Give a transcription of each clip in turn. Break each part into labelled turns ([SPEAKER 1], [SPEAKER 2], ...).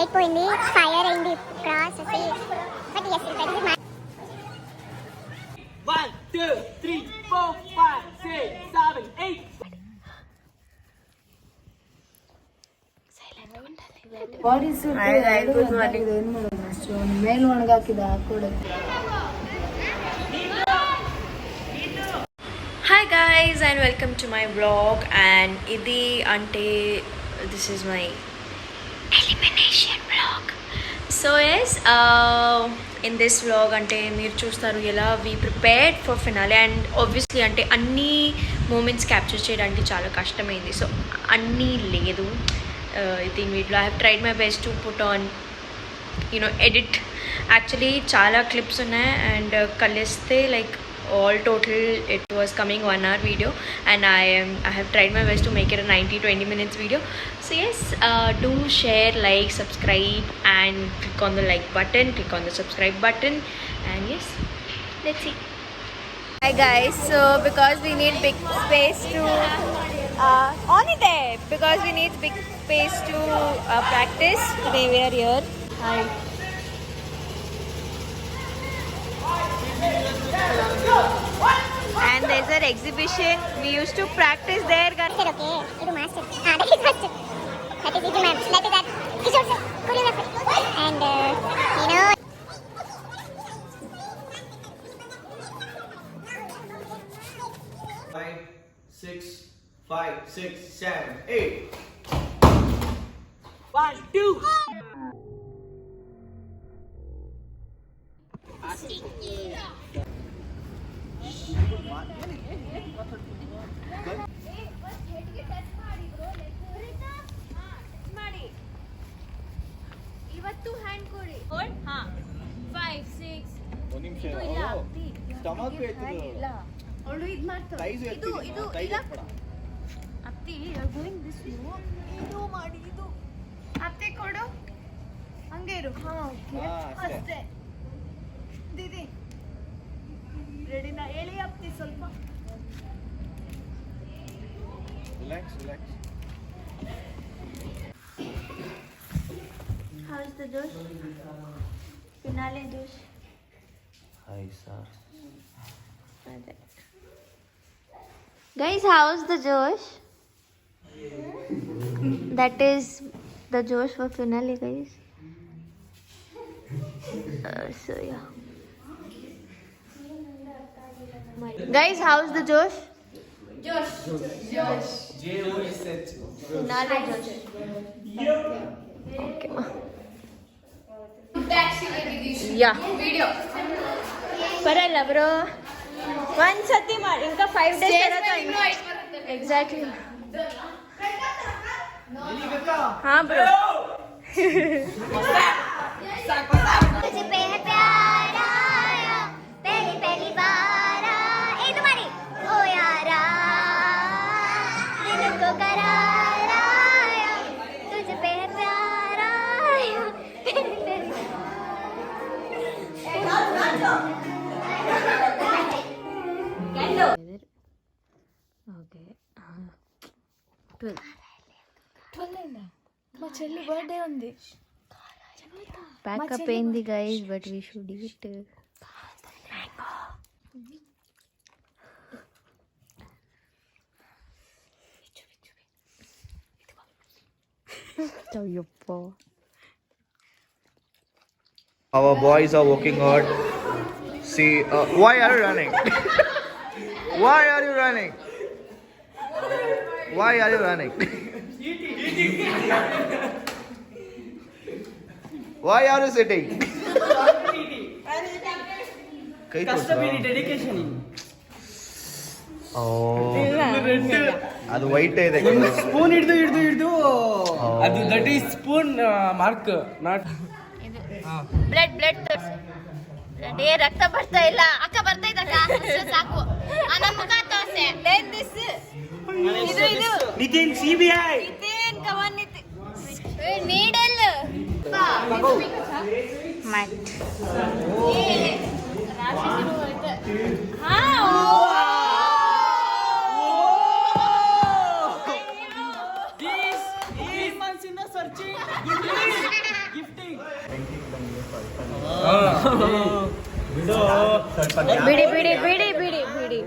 [SPEAKER 1] Light పోయింది, fire అయింది cross వచ్చి. But yes, that is my
[SPEAKER 2] 1 2 3 4 5 6 7 8.
[SPEAKER 3] What is it? Good morning. Mail ಒಣಗಾಕಿದ ಹಾಕೊಡು.
[SPEAKER 4] Hi guys and welcome to my vlog, and idi ante this is my elimination vlog. So yes, in this vlog ante meer chustaru ela we prepared for finale, and obviously ante anni moments capture cheyadaniki chaala kashtamayindi. So anni ledu in video I have tried my best to put on, edit. Actually chaala clips unnai, and kaliste like all total it was coming 1 hour video, and I have tried my best to make it a 90-20 minutes video. So yes, do share, like, subscribe, and click on the like button, click on the subscribe button, and yes, let's see. Hi guys, so because we need big space to because we need big space to practice, today we are here. Hi. And there's an exhibition. We used to practice there.
[SPEAKER 1] master. Okay, idu master. That is master. That is ma'am. That is also choreographer. And
[SPEAKER 2] 5 6 7 8. 1 2.
[SPEAKER 4] ಇವತ್ತು hand ಕೊಡಿ. ಹಾ 5 6
[SPEAKER 5] ಒಂದು ನಿಮಿಷ stomach ಇಲ್ಲ
[SPEAKER 4] ಅವಳು ಇದು ಮಾಡ್ತಾಳೆ. ಇದು ಇಲ್ಲ ಅತ್ತಿ you are going this you ಇದು ಮಾಡಿ ಇದು ಅತ್ತಿ ಕೊಡು ಹಂಗೆ ಇರು. ಹಾ ಓಕೆ ಅಷ್ಟೇ. ದೀದಿ ರೆಡಿನಾ? ಹೇಳಿ ಅತ್ತಿ ಸ್ವಲ್ಪ.
[SPEAKER 5] Relax relax.
[SPEAKER 4] How is the Josh? Finale Josh.
[SPEAKER 5] Hi sir.
[SPEAKER 4] Guys, how's the Josh? That is the Josh for finale, guys. So yeah. Guys, how's the Josh? Josh.
[SPEAKER 2] J-O-S-H.
[SPEAKER 4] Finale Josh. Okay, ma. Yeah. Video. ಪರಲ್ಲ bro, ಒಂದ್ಸತಿ ಮಾಡಿ ఇంకా 5 days exactly. ಹಾ bro.
[SPEAKER 1] तुझे पे है प्यार आया पहली पहली बार इधर मारी ओ यारा दिल को करार आया तुझे पे है प्यार आया पहली पहली
[SPEAKER 4] ఓకే
[SPEAKER 3] 12 మా చెల్లి బర్త్డే ఉంది.
[SPEAKER 4] ప్యాకప్ అయింది guys, but we should eat Ayyappa.
[SPEAKER 5] Our boys are working hard. See, why are you running? Why are you running? Why are you running? Why are you sitting?
[SPEAKER 2] ಕಷ್ಟಪಡಿ ಡೆಡಿಕೇಶನ್.
[SPEAKER 5] ಅದು white ಇದೆ.
[SPEAKER 2] Spoon ಹಿಡಿದು ಅದು that is spoon mark not
[SPEAKER 4] blood ಡೇ ರಕ್ತ ಬರ್ತಾ ಇಲ್ಲ. ಅಕ್ಕ ಬರ್ತಾ ಇದ್ದಕ್ಕ ಸಾಕು. ನಮ್ಮ ಮುಖ ತೋರ್ಸೆ. ದೆನ್ ದಿಸ್ ಇದು
[SPEAKER 2] ನಿತಿನ್ CBI
[SPEAKER 4] ನಿತಿನ್ ಕವನ್ ನಿತಿನ್ ನೀಡಲ್ ಮಟ್. ಹಾ
[SPEAKER 2] this months in the searching. Give
[SPEAKER 4] ಬಿಡಿ ಬಿಡಿ ಬಿಡಿ ಬಿಡಿ ಬಿಡಿ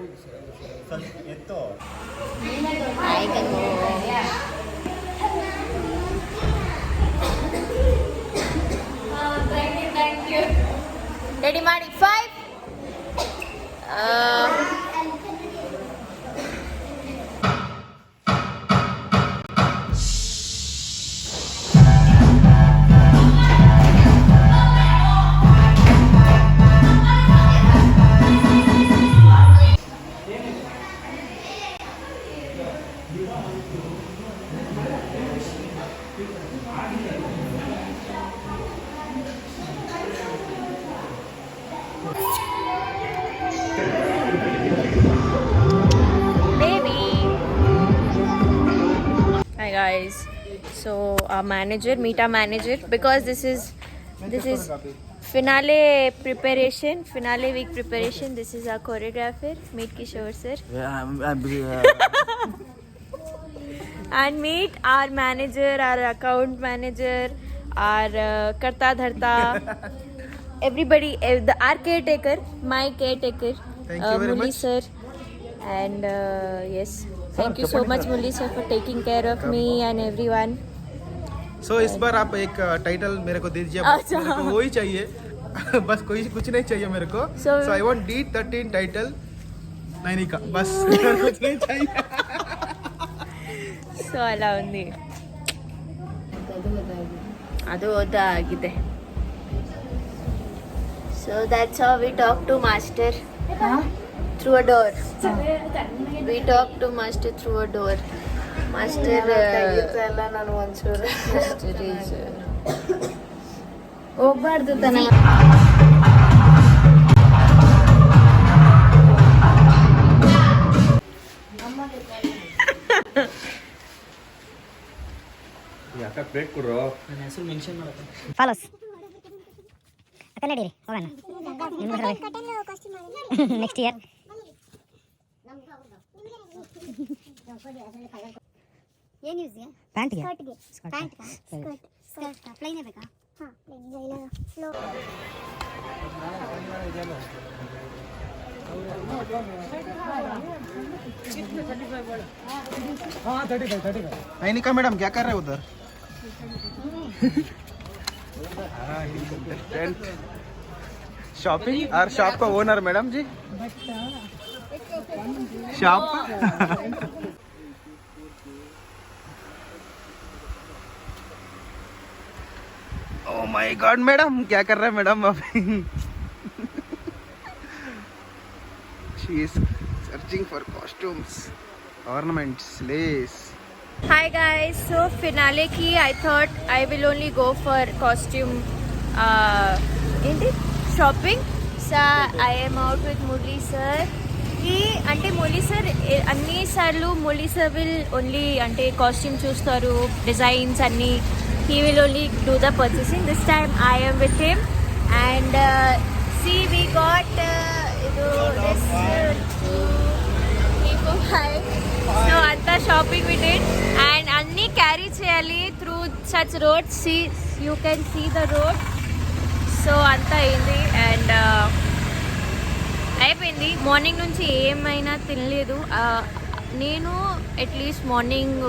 [SPEAKER 4] ರೆಡಿ ಮಾಡಿ 5 Hi guys, so our manager, meet our manager, because this is finale week preparation. This is our choreographer, meet Kishore sir. And meet our manager, our account manager, our karta dharta, everybody, our caretaker, my caretaker, Muli sir. And yes, thank you so much Muli sir for taking care of me and everyone.
[SPEAKER 6] So इस बार आप एक title मेरे को दे दीजिए, मेरे को वही चाहिए बस कोई कुछ नहीं चाहिए मेरे को. So I want D13 title Nainika, बस कुछ नहीं चाहिए.
[SPEAKER 4] So ಅಲ್ಲ ఉంది ಅದು ಓದಾಗಿದೆ. So that's how we talk to master through a door. We talk to master through a door. Master
[SPEAKER 3] ಎಲ್ಲ ನಾನು ಒಂಚೂರು
[SPEAKER 4] master is
[SPEAKER 3] ಹೋಗ್ಬಾರ್ದು ತಾನೆ.
[SPEAKER 5] ಯಾಕೆ ಪ್ಲೇಟ್ ಕೊಡ್ರೋ?
[SPEAKER 1] ಫಾಲೋಸ್ ಅಕ್ಕ ನಡೀರಿ ಹೋಗೋಣ ನೆಕ್ಸ್ಟ್ ಇಯರ್. ಏನು ಯೂಸ್ಗೆ? ಪ್ಯಾಂಟ್ಗೆ ಸ್ಕರ್ಟ್ ಪ್ಲೈನೇ ಬೇಕಾ? ಹಾಂ ಪ್ಲೈನ್ ಇಲ್ಲ ಸ್ಲೋ.
[SPEAKER 6] नैनिका मैडम क्या कर रहे हैं उधर? शॉपिंग और शॉप का owner madam ji, shop. Oh my god madam, क्या कर रहे हैं मैडम अभी? She is searching for costumes, ornaments, lace.
[SPEAKER 4] Hi guys, so finale ki I thought I will only go for costume shopping. So I am out with Murli sir. అంటే Murali sir అన్నిసార్లు Murali sir will only అంటే costume చూస్తారు, designs అన్నీ. He will only do the purchasing. This time I am with him and see we got this so అంతా shopping we did and అన్నీ carry చేయాలి through such roads. See, you can see the road. So అంతా అయింది and అయిపోయింది. Morning నుంచి ఏమైనా తినలేదు నేను. అట్లీస్ట్ మార్నింగ్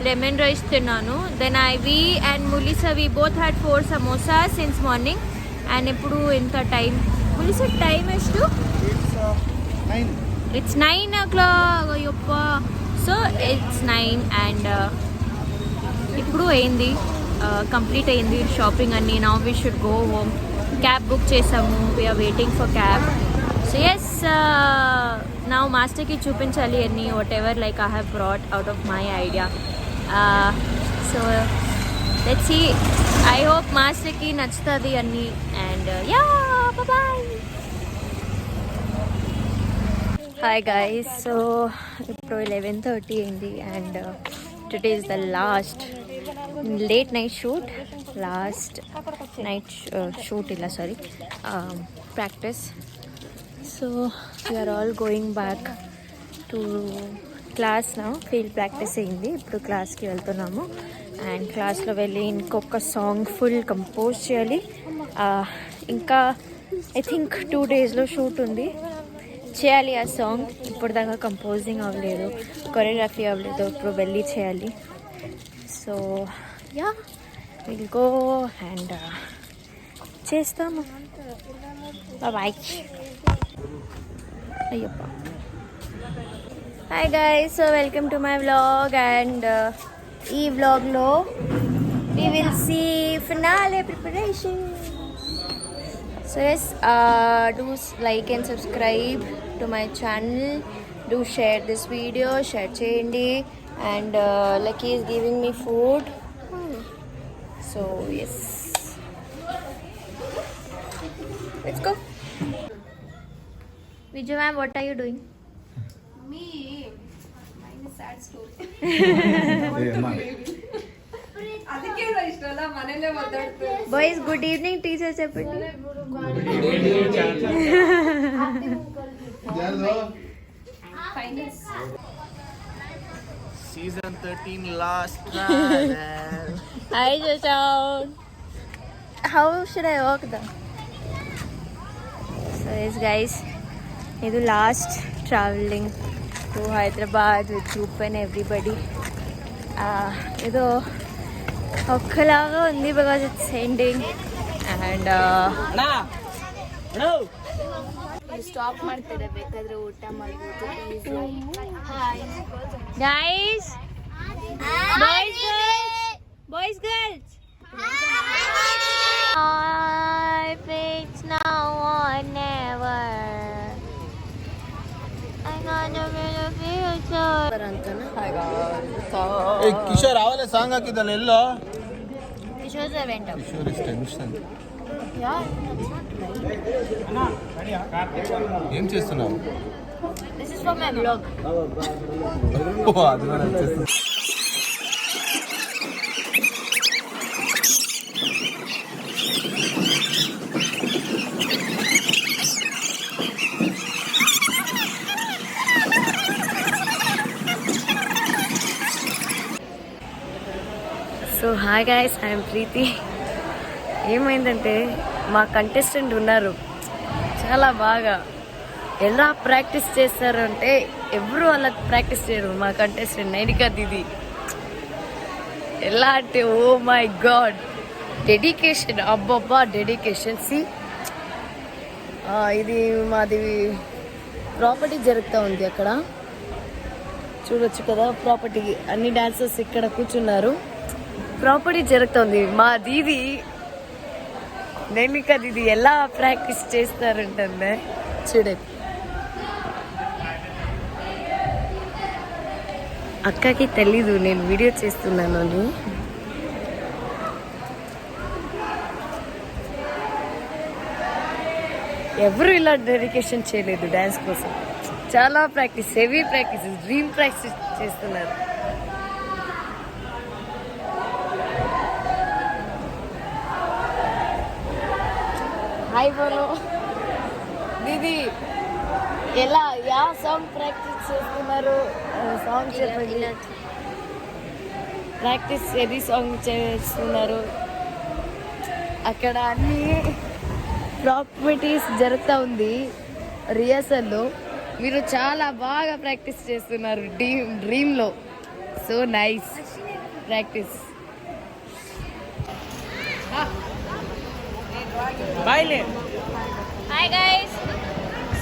[SPEAKER 4] లెమన్ రైస్ తిన్నాను. Then we and Mulisa, we both had 4 samosas since morning. And ఇప్పుడు ఎంత టైం Mulisa, టైం ಎಷ್ಟು? It's 9 o'clock. So it's 9 and ఇప్పుడు అయింది, కంప్లీట్ అయింది షాపింగ్ అన్నీ. Now we should go home. Cab book చేసాము, we're waiting for cab. So yes, now మాస్టర్కి చూపించాలి అన్నీ, whatever like I have brought out of my idea. So let's see, I hope మాస్టర్కి నచ్చుతుంది అన్నీ. And yeah, bye. Hi guys, so ఇప్పుడు 11:30 అయింది and today is the last late night shoot. Last night shoot ಇಲ್ಲ sorry practice. So we're all going back to class నా. Field practice అయింది, ఇప్పుడు క్లాస్కి వెళ్తున్నాము. అండ్ క్లాస్లో వెళ్ళి ఇంకొక సాంగ్ ఫుల్ కంపోజ్ చేయాలి. ఇంకా ఐ థింక్ 2 డేస్లో షూట్ ఉంది. చేయాలి ఆ సాంగ్. ఇప్పుడు దాకా కంపోజింగ్ అవ్వలేదు, కొరియోగ్రఫీ అవ్వలేదు. ఇప్పుడు వెళ్ళి చేయాలి. So yeah will go and చేస్తాము. Bye. Ayyappa. Hi guys, so welcome to my vlog. And ఈ వ్లాగ్లో we will see finale preparation. So yes, do like and subscribe to my channel. Do share this video, share cheyandi. And Lucky is giving me food. So yes, let's go. Vijay ma'am, what are you doing?
[SPEAKER 3] Me, mine is sad story.
[SPEAKER 4] Boys, good evening. Teacher చెప్పండి.
[SPEAKER 5] Season 13 last trial.
[SPEAKER 4] Hi Shashank. How should I walk them? So yes guys, this is last traveling to Hyderabad with group and everybody. Ido okkalaga undi because it's ending. And
[SPEAKER 3] stop ಮಾಡ್ತಾರೆ ಬೇಕಾದ್ರೆ ಊಟ ಮಾಡ್ಬೋದು.
[SPEAKER 4] guys, boys girls, life it's now or never. I'm gonna be the future.
[SPEAKER 6] Kishore రావాలే song ಹಾಕಿದಲ್ಲ ಎಲ್ಲೋ
[SPEAKER 4] Kishore's event.
[SPEAKER 6] Kishore is tension. ఏం చేస్తున్నావు?
[SPEAKER 4] This is for my vlog.
[SPEAKER 6] అది కూడా వచ్చేస్తుంది.
[SPEAKER 4] సో హాయ్ గైస్, ఐఎమ్ ప్రీతి. ఏమైందంటే మా కంటెస్టెంట్ ఉన్నారు, చాలా బాగా ఎలా ప్రాక్టీస్ చేస్తారు అంటే ఎవరు అలా ప్రాక్టీస్ చేయరు. మా కంటెస్టెంట్ నైనికా దీది ఎలా అంటే ఓ మై గాడ్, డెడికేషన్, అబ్బబ్బా డెడికేషన్. ఇది మాది ప్రాపర్టీ జరుగుతూ ఉంది అక్కడ, చూడొచ్చు కదా. ప్రాపర్టీ అన్ని డాన్సర్స్ ఇక్కడ కూర్చున్నారు, ప్రాపర్టీ జరుగుతుంది. మా దీది నైనికా దీది ఎలా ప్రాక్టీస్ చేస్తారంటే చూడండి. అక్కకి తెలీదు నేను వీడియో చేస్తున్నాను అని. ఎవరు ఇలా డెడికేషన్ చేయలేదు డ్యాన్స్ కోసం. చాలా practice, heavy practice, dream practice చేస్తున్నారు. హాయ్ బోలో దీది, ఎలా యా సాంగ్ ప్రాక్టీస్ చేస్తున్నారు? సాంగ్ చెప్పండి. ప్రాక్టీస్ ఏది సాంగ్ చేస్తున్నారు? అక్కడ అన్ని ప్రాపర్టీస్ జరుగుతూ ఉంది రిహర్సల్లో. మీరు చాలా బాగా ప్రాక్టీస్ చేస్తున్నారు డ్రీమ్లో. So nice practice. Hi guys,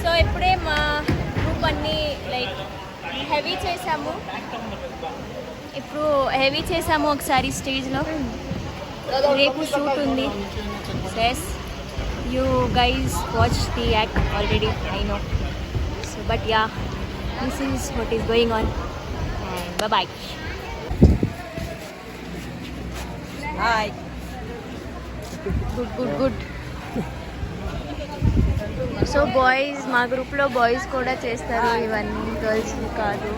[SPEAKER 4] so ఇప్పుడే మా గ్రూప్ అన్నీ లైక్ హెవీ చేసాము. ఒకసారి స్టేజ్లో. రేపు షూట్ ఉంది. Yes, you guys watch the act already, I know. So but yeah, this is what is going on. And bye. Hi. Good. So boys, మా గ్రూప్లో బాయ్స్ కూడా చేస్తారు ఇవన్నీ, గర్ల్స్ కాదు.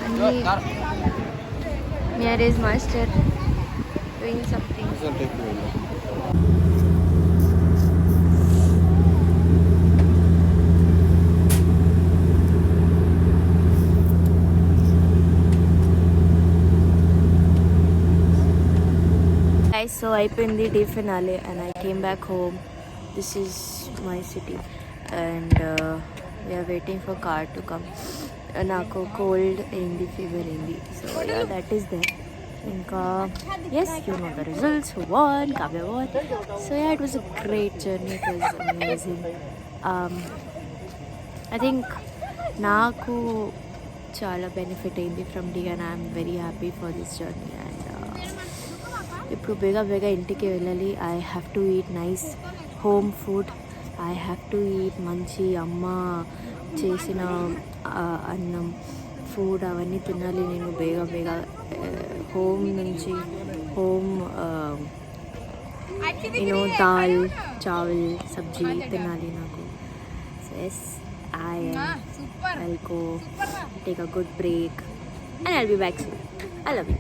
[SPEAKER 4] అన్నీ marriage master doing something. guys, so అయిపోయింది day finale and I came back home. This is my city and we are waiting for car to come. నాకు cold అయింది, ఫీవర్ అయింది. So yeah, that is there. ఇంకా yes, you know the results, who won, Kavya won. So yeah, it was a great journey, it was amazing. I think నాకు చాలా benefit అయింది from the and I'm very happy for this journey. And ఇప్పుడు బేగా ఇంటికి వెళ్ళాలి. I have to eat nice home food. I have to eat మంచి అమ్మ చేసిన అన్నం ఫుడ్ అవన్నీ తినాలి నేను బేగా హోమ్ నుంచి హోమ్ యూనో దాల్ చావల్ సబ్జీ తినాలి నాకు. So yes, I'll go take a good break and I'll be back soon. I love you.